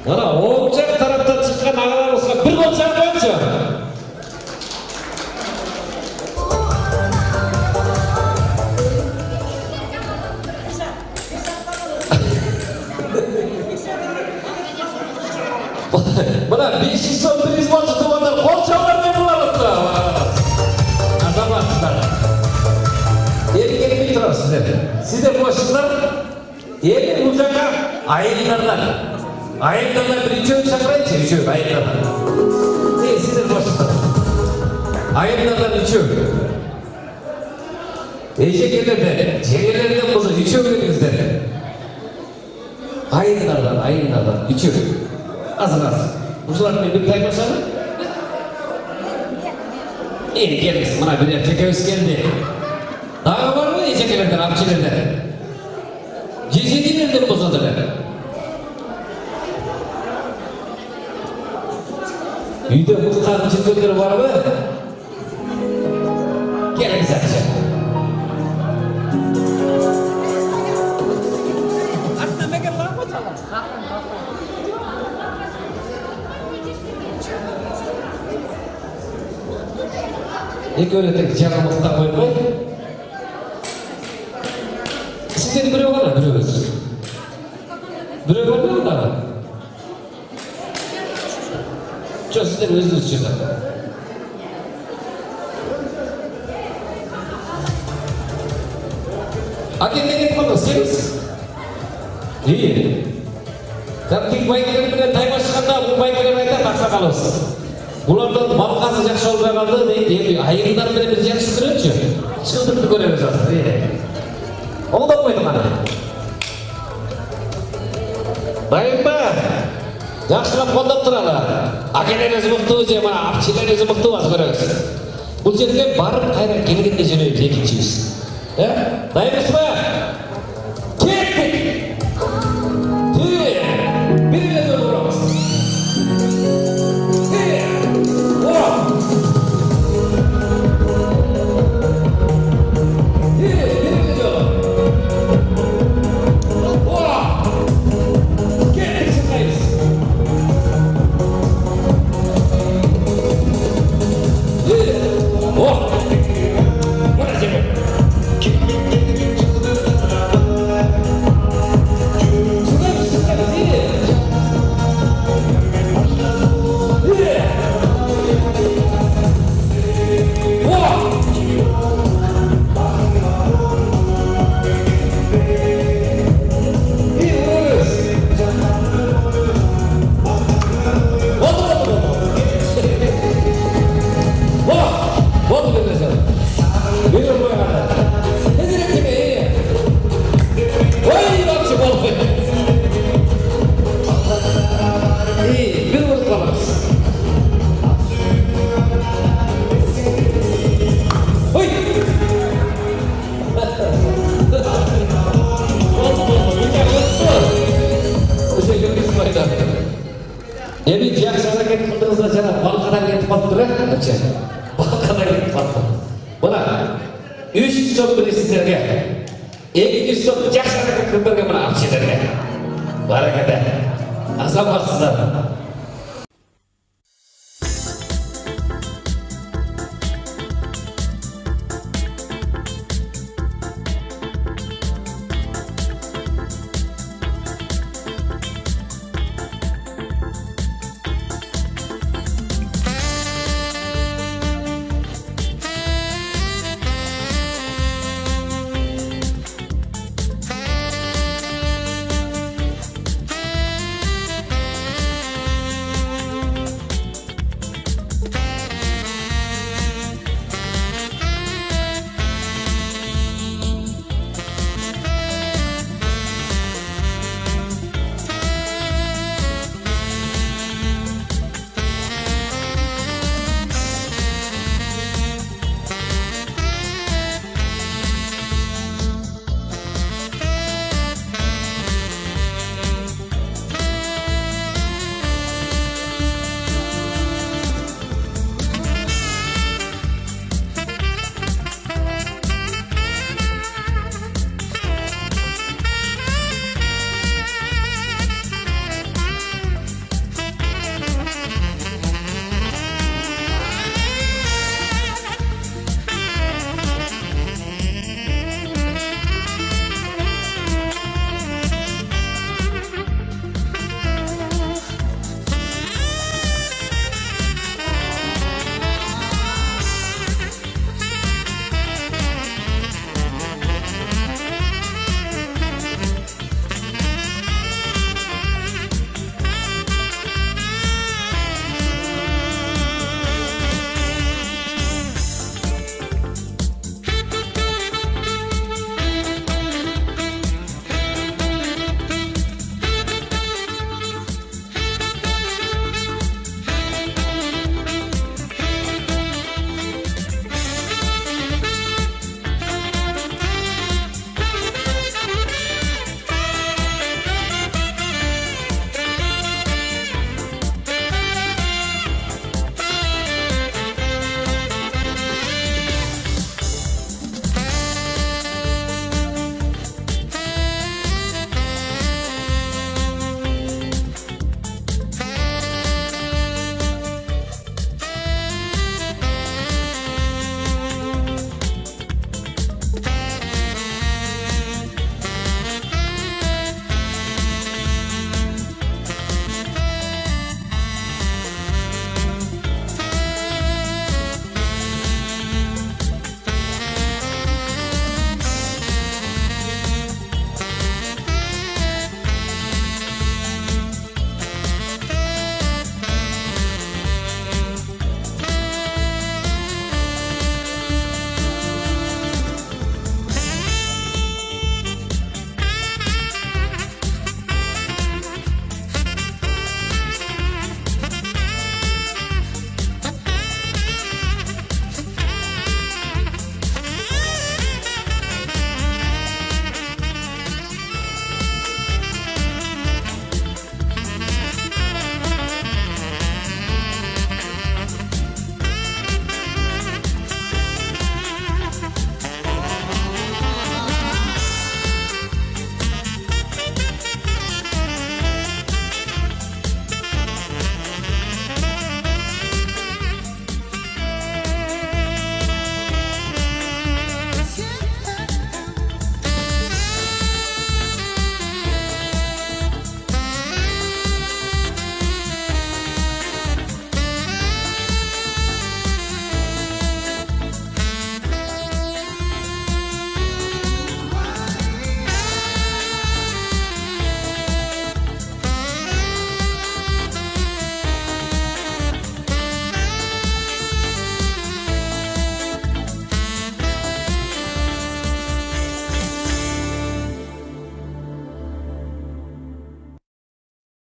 Мана оң жақ тараптан шыққан ағалар осыға бір қол жақ қойыңызшы. Мына 500 сом призвал тұтывандар қол шаудармен бұларықты. Азаматсыздар. Келмей тұрар сіздер. Сіздер қошыңыздар. Бұл жаққа айылдардан. Айылдардан бір үшеу шақырайыншы, үшеу айылдардан. Сіздер қошыңыздар. Айылдардан үшеу. Ешекерлерді, жегерлерден бұзы үшеу келіңіздер. Айылдардан үшеу. Аз. Бұшылармен бір таймашаны? Келіңіз, мұна бірер жекеуіз келді. Дағы бар ма ешекелерден, апшелерден? Жешекелерден бұзылдыры. Үйде бұққан жүргендер бар ма? Келіңіз әпше. Екі өлетек жаға мұқта қоймай. Сізден біреу ғана, біреу өз. Біреу бар ма ондағы? Жоқ, сізден өзіңіз жүрді. Әкелден кетіп қалды, сеніз? Ие. Тәптік байкелермен тайма шыққанда бұл байкелер айтар тақса қалыңыз. Бұлардан малқасы жақшы олға қалды, айығындар бір жақшы көреді. Шылдырды көреміз асыр. Оңдап қойды қана. Дайын ба? Жақшылап қолдап тұрады. Әкелеріңіз мұқты өзе, апшелеріңіз мұқты аз көреміз. Бұл жерге барып қайран келгенде жүрейміз, екіншіміз. Дайыныз ба? Кеттік! Біріне жол ұрамыз. Jadi jaksa sakit terus saja, balkadan ketip battı acha. Balkadan ketip battı. Buna 300 so'm birisizlarga, 200 so'm jaksa sakit kirberga buni apchilarga. Barakada. Azamatsizlar.